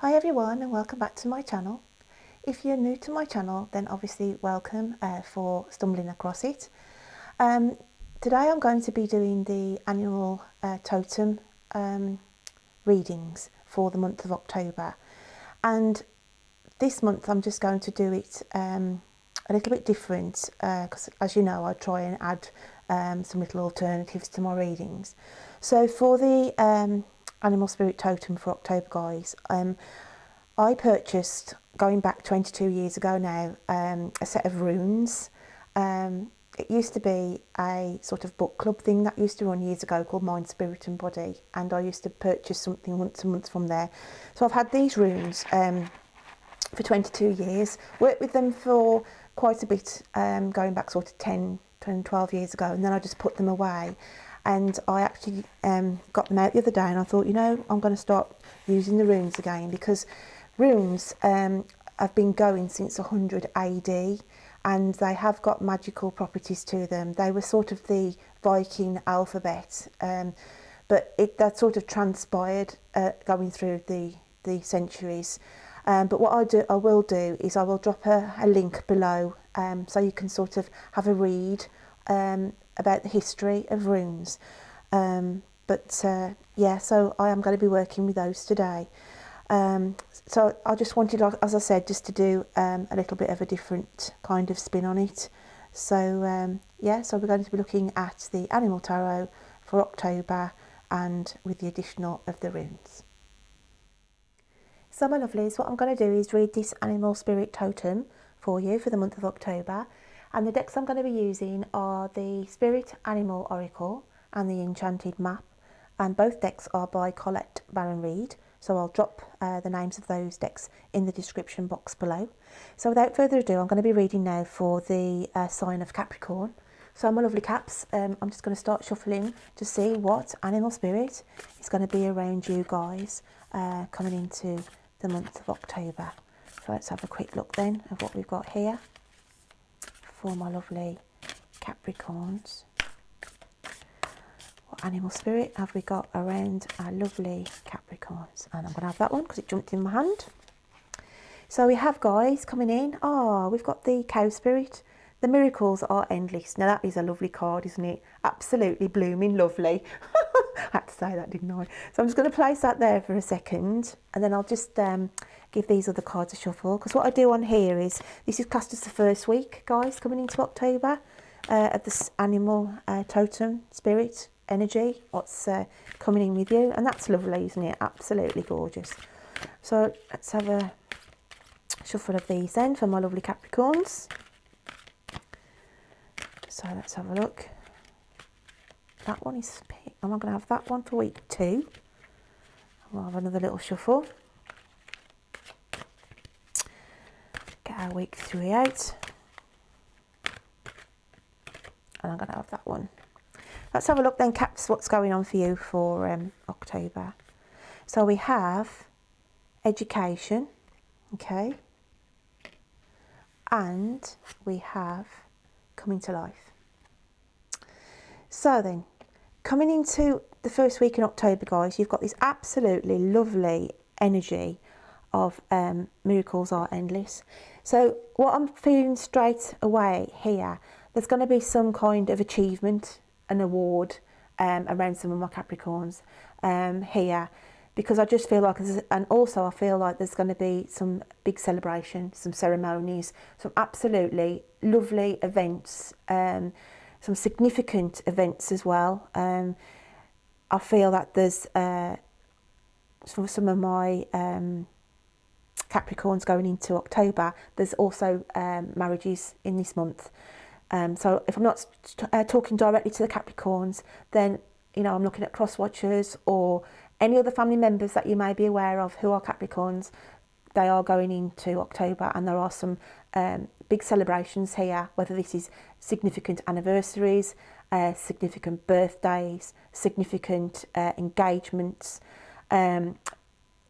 Hi everyone and welcome back to my channel. If you're new to my channel, then obviously welcome for stumbling across it. Today I'm going to be doing the annual totem readings for the month of October, and this month I'm just going to do it a little bit different because as you know I try and add some little alternatives to my readings. So for the animal spirit totem for October, guys, I purchased, going back 22 years ago now, a set of runes. It used to be a sort of book club thing that used to run years ago called Mind, Spirit and Body, and I used to purchase something once a month from there. So I've had these runes for 22 years, worked with them for quite a bit, going back sort of 10, 12 years ago, and then I just put them away. And I actually got them out the other day, and I thought, you know, I'm going to start using the runes again, because runes have been going since 100 AD, and they have got magical properties to them. They were sort of the Viking alphabet, but that sort of transpired going through the centuries. But what I will do is I will drop a link below, so you can sort of have a read about the history of runes. Yeah, so I am going to be working with those today. So I just wanted, as I said, just to do a little bit of a different kind of spin on it. So yeah, so we're going to be looking at the animal tarot for October, and with the additional of the runes. So my lovelies, what I'm going to do is read this animal spirit totem for you for the month of October, and the decks I'm going to be using are the Spirit Animal Oracle and the Enchanted Map, and both decks are by Colette Baron Reid, so I'll drop the names of those decks in the description box below. So without further ado, I'm going to be reading now for the sign of Capricorn. So my lovely Caps, I'm just going to start shuffling to see what animal spirit is going to be around you guys coming into the month of October. So let's have a quick look then of what we've got here for my lovely Capricorns. What animal spirit have we got around our lovely Capricorns? And I'm going to have that one because it jumped in my hand. So we have, guys, coming in, we've got the cow spirit. The miracles are endless. Now that is a lovely card, isn't it? Absolutely blooming lovely. I had to say that, didn't I? So I'm just going to place that there for a second, and then I'll just give these other cards a shuffle, because what I do on here is, this is classed as the first week, guys, coming into October, of this animal totem spirit energy, what's coming in with you, and that's lovely, isn't it? Absolutely gorgeous. So let's have a shuffle of these then for my lovely Capricorns. So let's have a look. That one is pink. I'm going to have that one for week 2. We'll have another little shuffle. Get our week 3 out. And I'm going to have that one. Let's have a look then, Caps, what's going on for you for October. So we have education, okay, and we have coming to life. So then, coming into the first week in October, guys, you've got this absolutely lovely energy of miracles are endless. So what I'm feeling straight away here, there's going to be some kind of achievement, an award around some of my Capricorns here, because I just feel like, and also I feel like there's going to be some big celebration, some ceremonies, some absolutely lovely events, some significant events as well. I feel that there's some of my Capricorns going into October, there's also marriages in this month. So if I'm not talking directly to the Capricorns, then, you know, I'm looking at cross-watchers or any other family members that you may be aware of who are Capricorns. They are going into October, and there are some big celebrations here, whether this is significant anniversaries, significant birthdays, significant engagements,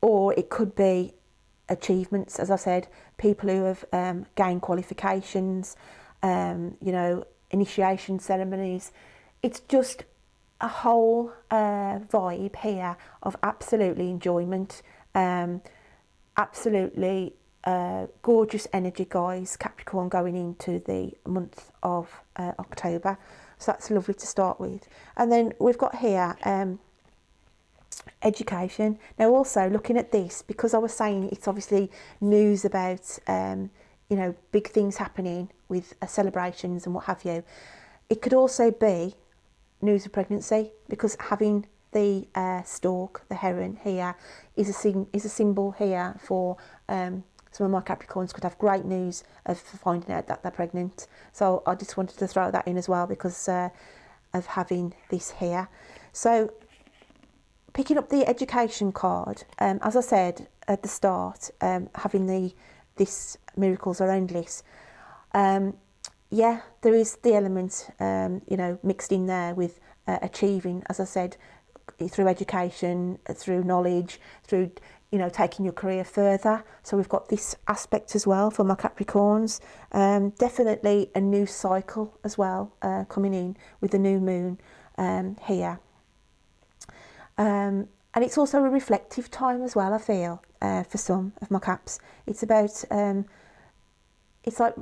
or it could be achievements, as I said, people who have gained qualifications, you know, initiation ceremonies. It's just a whole vibe here of absolutely enjoyment. absolutely gorgeous energy, guys, Capricorn, going into the month of October. So that's lovely to start with. And then we've got here education. Now also looking at this, because I was saying it's obviously news about you know, big things happening with celebrations and what have you, it could also be news of pregnancy, because having the stork, the heron here, is a symbol here for some of my Capricorns could have great news of finding out that they're pregnant. So I just wanted to throw that in as well, because of having this here. So picking up the education card, as I said at the start, having this miracles are endless. Yeah, there is the element, you know, mixed in there with achieving, as I said, through education, through knowledge, through, you know, taking your career further. So we've got this aspect as well for my Capricorns. Definitely a new cycle as well coming in with the new moon here. And it's also a reflective time as well, I feel, for some of my Caps. It's about, it's like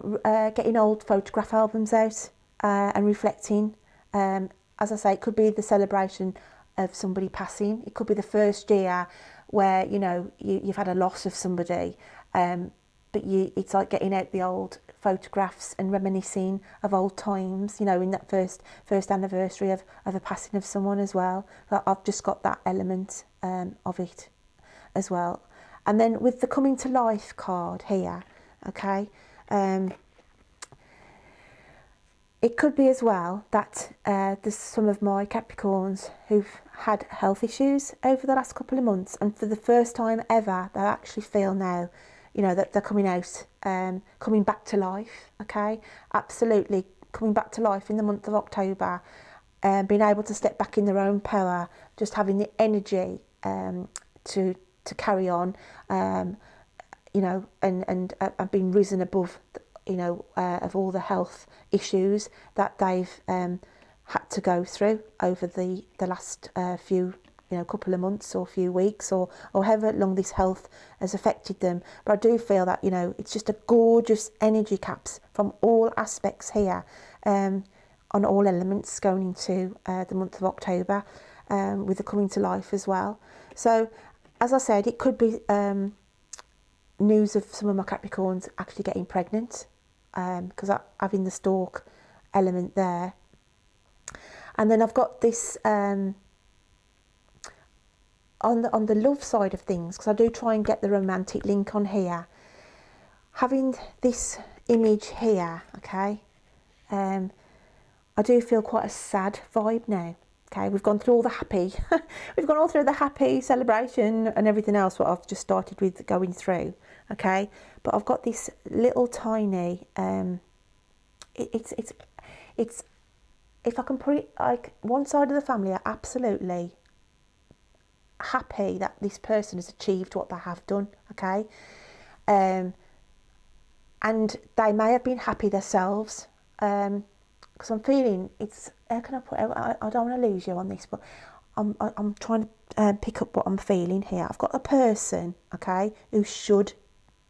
getting old photograph albums out and reflecting. As I say, it could be the celebration of somebody passing. It could be the first year where, you know, you've had a loss of somebody, but it's like getting out the old photographs and reminiscing of old times, you know, in that first anniversary of a passing of someone as well. I've just got that element of it as well. And then with the coming to life card here, okay, it could be as well that there's some of my Capricorns who've had health issues over the last couple of months, and for the first time ever, they actually feel now, you know, that they're coming out, coming back to life, okay? Absolutely coming back to life in the month of October, being able to step back in their own power, just having the energy to carry on, you know, and being risen above, you know, of all the health issues that they've had to go through over the last few, you know, couple of months or few weeks, or however long this health has affected them. But I do feel that, you know, it's just a gorgeous energy, Caps, from all aspects here, on all elements going into the month of October, with the coming to life as well. So as I said, it could be news of some of my Capricorns actually getting pregnant, because having the stork element there. And then I've got this on the love side of things, because I do try and get the romantic link on here. Having this image here, okay, I do feel quite a sad vibe now. Okay, we've gone through all the happy, we've gone all through the happy celebration and everything else what I've just started with going through, okay, but I've got this little tiny, it's if I can put it, like, one side of the family are absolutely happy that this person has achieved what they have done, okay, and they may have been happy themselves, because I'm feeling it's, how can I put it? I don't want to lose you on this, but I'm trying to pick up what I'm feeling here. I've got a person, okay, who should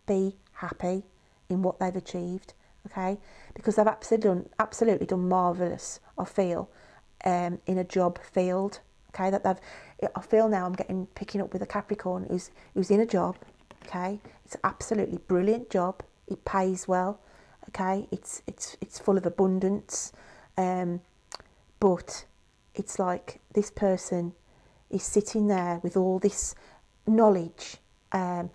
be happy in what they've achieved, okay, because they've absolutely done marvellous, I feel, in a job field, okay, I feel now I'm picking up with a Capricorn who's in a job, okay, it's an absolutely brilliant job, it pays well, okay, it's full of abundance, but it's like this person is sitting there with all this knowledge and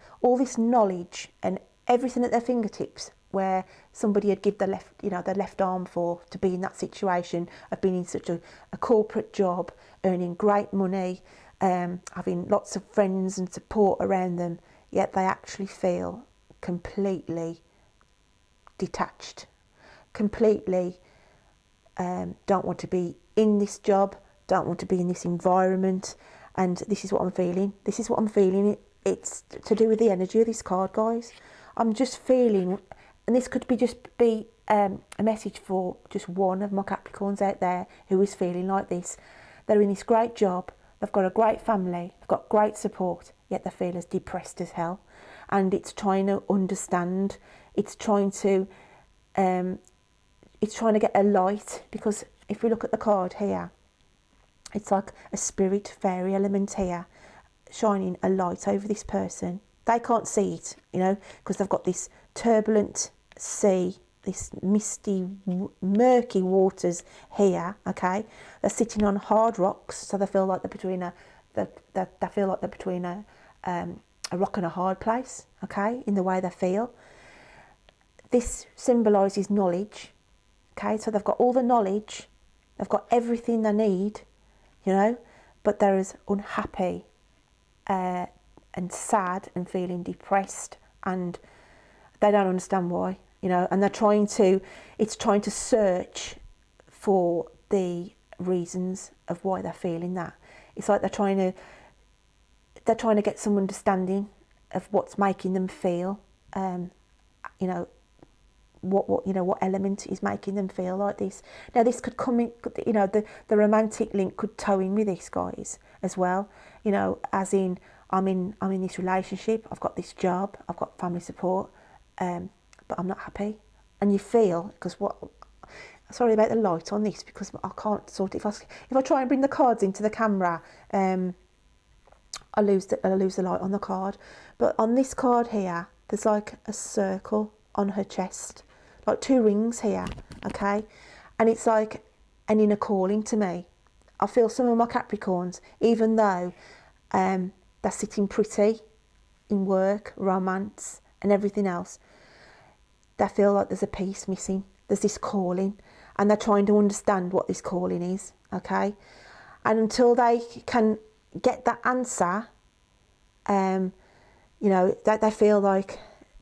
everything at their fingertips, where somebody had given their left arm for to be in that situation of being in such a corporate job, earning great money, having lots of friends and support around them, yet they actually feel completely detached, completely don't want to be in this job, don't want to be in this environment, and this is what I'm feeling. It's to do with the energy of this card, guys. I'm just feeling, and this could be a message for just one of my Capricorns out there who is feeling like this. They're in this great job, they've got a great family, they've got great support, yet they feel as depressed as hell. and it's trying to understand. It's trying to get a light, because if we look at the card here, it's like a spirit fairy element here, shining a light over this person. They can't see it, you know, because they've got this turbulent sea, this misty, murky waters here. Okay, they're sitting on hard rocks, so they feel like they're between a rock and a hard place. Okay, in the way they feel. This symbolises knowledge. Okay, so they've got all the knowledge, they've got everything they need, you know, but they're as unhappy and sad and feeling depressed, and they don't understand why, you know, and it's trying to search for the reasons of why they're feeling that. It's like they're trying to get some understanding of what's making them feel, you know, what element is making them feel like this. Now this could come in, you know, the romantic link could toe in with this, guys, as well, you know, as in I'm in this relationship, I've got this job, I've got family support, but I'm not happy. And you feel, because sorry about the light on this, because I can't sort it. If I try and bring the cards into the camera, I lose the light on the card. But on this card here, there's like a circle on her chest, like 2 rings here, okay? And it's like an inner calling to me. I feel some of my Capricorns, even though they're sitting pretty in work, romance and everything else, they feel like there's a piece missing. There's this calling, and they're trying to understand what this calling is, okay? And until they can get that answer, you know, they feel like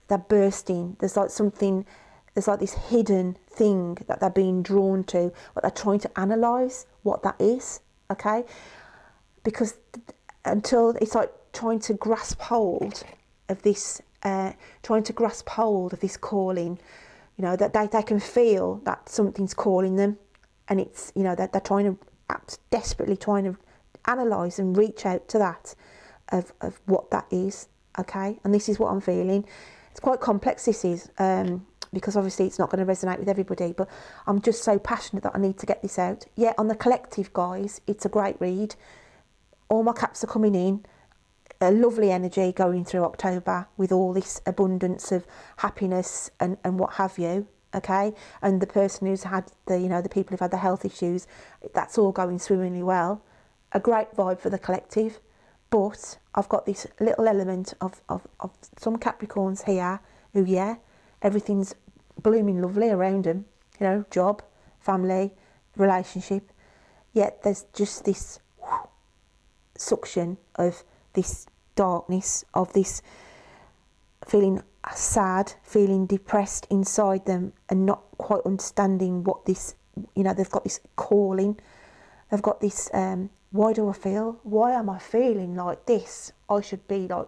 they're bursting. There's like this hidden thing that they're being drawn to, but they're trying to analyse what that is, okay? Because until it's like trying to grasp hold of this, calling, you know, that they can feel that something's calling them, and it's, you know, that they're desperately trying to analyse and reach out to that of what that is, okay? And this is what I'm feeling. It's quite complex, this is, because obviously it's not going to resonate with everybody, but I'm just so passionate that I need to get this out. Yeah, on the collective, guys, it's a great read. All my caps are coming in. A lovely energy going through October with all this abundance of happiness and what have you, okay? And the person who's had the people who've had the health issues, that's all going swimmingly well. A great vibe for the collective. But I've got this little element of some Capricorns here who, yeah, everything's blooming lovely around them, you know, job, family, relationship. Yet there's just this suction of this darkness, of this feeling sad, feeling depressed inside them, and not quite understanding what this, you know, they've got this calling, they've got this, why am I feeling like this? I should be like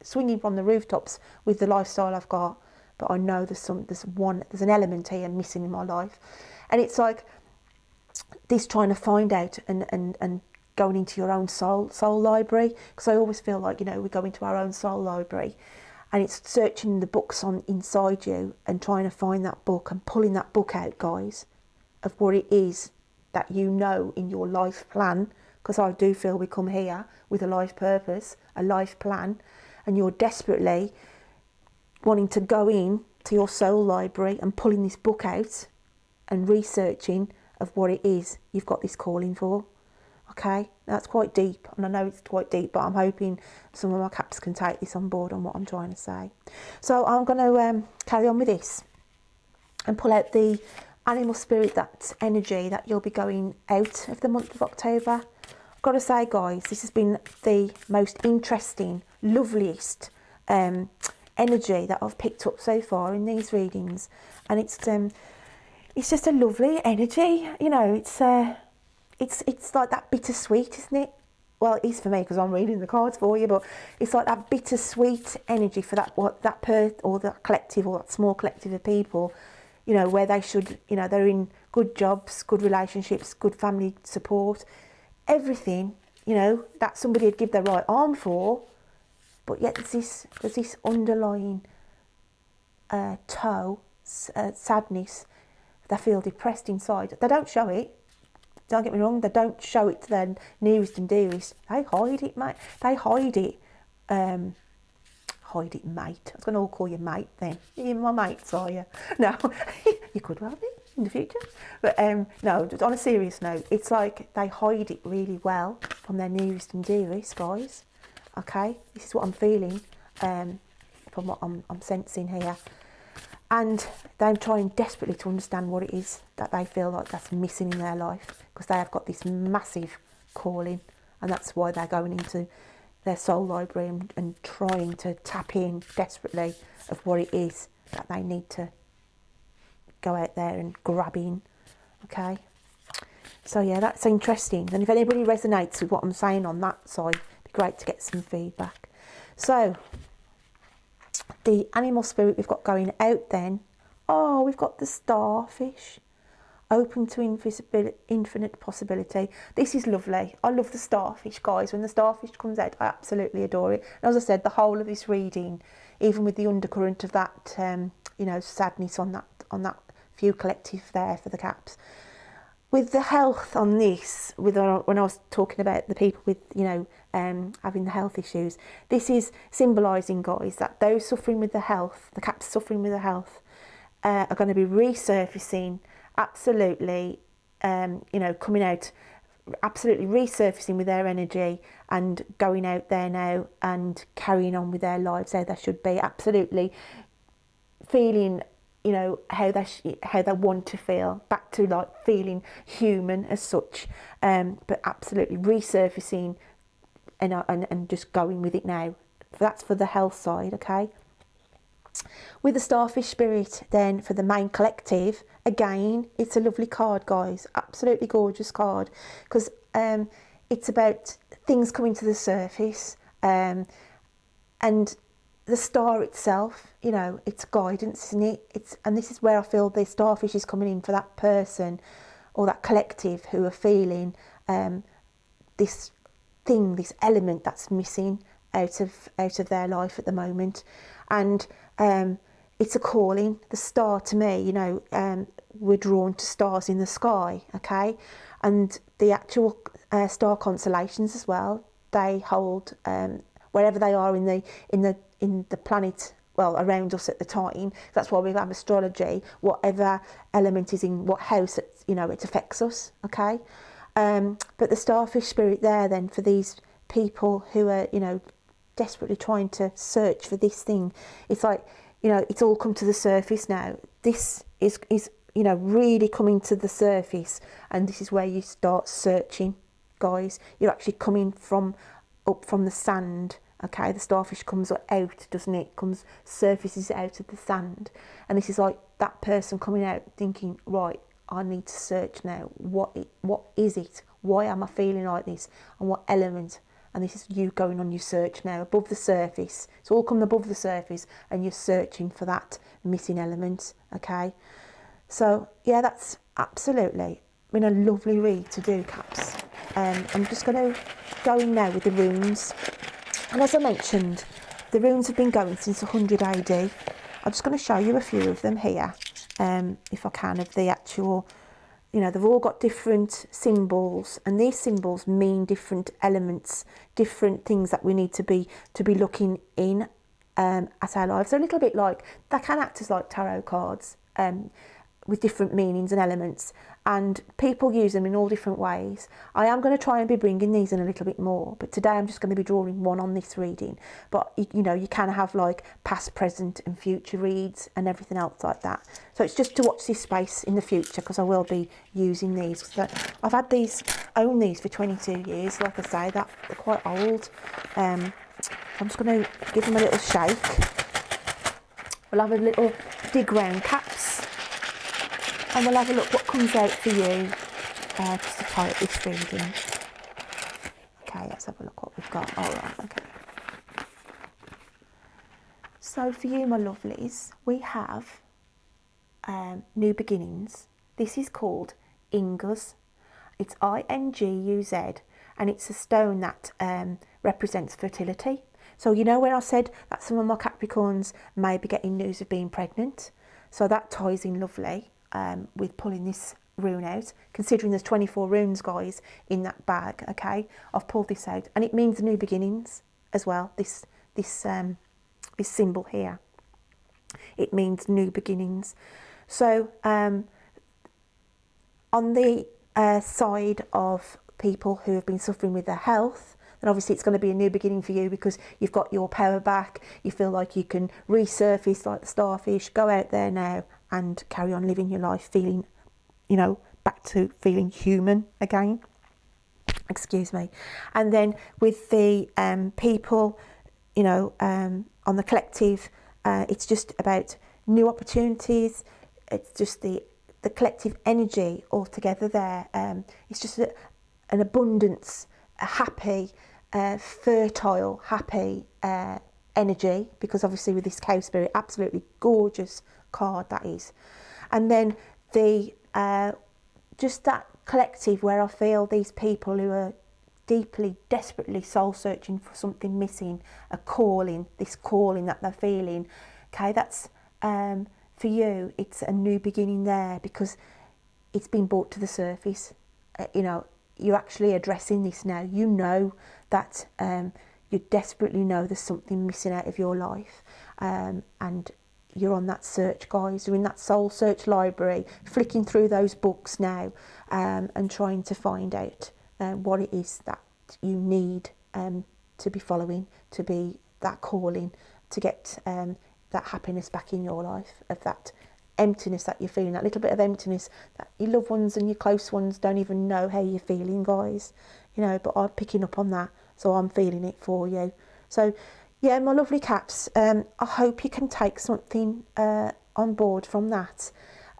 swinging from the rooftops with the lifestyle I've got, but I know there's an element here missing in my life. And it's like this trying to find out and going into your own soul library, because I always feel like, you know, we go into our own soul library, and it's searching the books on inside you and trying to find that book and pulling that book out, guys, of what it is that you know in your life plan, because I do feel we come here with a life purpose, a life plan, and you're desperately wanting to go in to your soul library and pulling this book out and researching of what it is you've got this calling for. Okay, that's quite deep, and I know it's quite deep, but I'm hoping some of my caps can take this on board on what I'm trying to say. So I'm going to carry on with this and pull out the animal spirit, that energy that you'll be going out of the month of October. I've got to say, guys, this has been the most interesting, loveliest energy that I've picked up so far in these readings, and it's just a lovely energy. You know, it's like that bittersweet, isn't it? Well, it is for me because I'm reading the cards for you, but it's like that bittersweet energy for that collective, or that small collective of people, you know, where they should, you know, they're in good jobs, good relationships, good family support, everything, you know, that somebody would give their right arm for, but yet there's this underlying sadness. They feel depressed inside. They don't show it. Don't get me wrong. They don't show it to their nearest and dearest. They hide it, mate. They hide it. Hide it, mate. I was going to all call you mate then. You're my mates, are you? No, you could well be in the future. But no, on a serious note, it's like they hide it really well from their nearest and dearest, guys. Okay, this is what I'm feeling from what I'm sensing here. And they're trying desperately to understand what it is that they feel like that's missing in their life, because they have got this massive calling, and that's why they're going into their soul library and trying to tap in desperately of what it is that they need to go out there and grab in. Okay, so yeah, that's interesting. And if anybody resonates with what I'm saying on that side, it'd be great to get some feedback. So the animal spirit we've got going out then, oh, we've got the starfish, open to infinite possibility. This is lovely. I love the starfish, guys. When the starfish comes out, I absolutely adore it. And as I said, the whole of this reading, even with the undercurrent of that, you know, sadness on that few collective there for the caps. With the health on this, when I was talking about the people with, you know, having the health issues, this is symbolising, guys, that those suffering with the health, the caps suffering with the health, are going to be resurfacing, absolutely, you know, coming out, absolutely resurfacing with their energy and going out there now and carrying on with their lives how they should be, absolutely feeling, you know, how they want to feel, back to like feeling human as such, but absolutely resurfacing and just going with it now. That's for the health side, okay? With the starfish spirit then for the main collective, again, it's a lovely card, guys, absolutely gorgeous card, because it's about things coming to the surface, and the star itself, you know, it's guidance, isn't it? And this is where I feel the starfish is coming in for that person or that collective who are feeling this thing, this element that's missing out of their life at the moment. And it's a calling. The star, to me, you know, we're drawn to stars in the sky, okay? And the actual star constellations as well, they hold wherever they are in the planet, well, around us at the time. That's why we have astrology, whatever element is in what house, you know, it affects us, okay? But the starfish spirit there then for these people who are, you know, desperately trying to search for this thing, it's like, you know, it's all come to the surface now. This is you know, really coming to the surface, and this is where you start searching, guys. You're actually coming up from the sand. Okay, the starfish comes out, doesn't it? Surfaces out of the sand. And this is like that person coming out thinking, right, I need to search now. What is it? Why am I feeling like this? And what element? And this is you going on your search now, above the surface. It's all coming above the surface and you're searching for that missing element, okay? So, yeah, that's absolutely been a lovely read to do, Caps. I'm just going to go in now with the runes. And as I mentioned, the runes have been going since 100 AD. I'm just going to show you a few of them here, if I can, of the actual, you know, they've all got different symbols, and these symbols mean different elements, different things that we need to be looking in at our lives. So a little bit like, they can act as like tarot cards, with different meanings and elements, and people use them in all different ways. I am going to try and be bringing these in a little bit more, but today I'm just going to be drawing one on this reading. But you know, you can have like past, present and future reads and everything else like that. So it's just to watch this space in the future, because I will be using these. So I've had these, owned these for 22 years, like I say, that they're quite old. I'm just going to give them a little shake. We'll have a little dig round, Caps. And we'll have a look what comes out for you, just to tie up this reading. Okay, let's have a look what we've got. All right, okay. So for you, my lovelies, we have New Beginnings. This is called Inguz. It's Inguz, and it's a stone that represents fertility. So you know when I said that some of my Capricorns may be getting news of being pregnant, so that ties in lovely with pulling this rune out, considering there's 24 runes, guys, in that bag. Okay, I've pulled this out, and it means new beginnings as well. This symbol here, it means new beginnings. So on the side of people who have been suffering with their health, then obviously it's going to be a new beginning for you, because you've got your power back. You feel like you can resurface like the starfish, go out there now and carry on living your life, feeling, you know, back to feeling human again. Excuse me. And then with the people, you know, on the collective, it's just about new opportunities. It's just the collective energy altogether there. It's just an abundance, a happy, fertile, happy energy, because obviously with this cow spirit, absolutely gorgeous card that is. And then the just that collective where I feel these people who are deeply, desperately soul searching for something missing, a calling, this calling that they're feeling. Okay, that's for you, it's a new beginning there, because it's been brought to the surface. You know, you're actually addressing this now. You know that you desperately know there's something missing out of your life, and you're on that search, guys. You're in that soul search library, flicking through those books now, and trying to find out what it is that you need to be following, to be that calling, to get that happiness back in your life, of that emptiness that you're feeling, that little bit of emptiness that your loved ones and your close ones don't even know how you're feeling, guys. You know, but I'm picking up on that, so I'm feeling it for you. So yeah, my lovely Caps, I hope you can take something on board from that.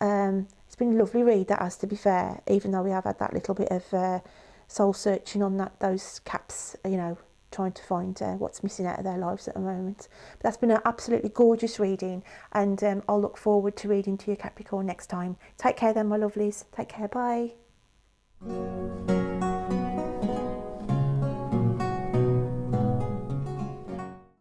It's been a lovely read, that has to be fair, even though we have had that little bit of soul searching on those Caps, you know, trying to find what's missing out of their lives at the moment. But that's been an absolutely gorgeous reading, and I'll look forward to reading to you, Capricorn, next time. Take care then, my lovelies. Take care. Bye.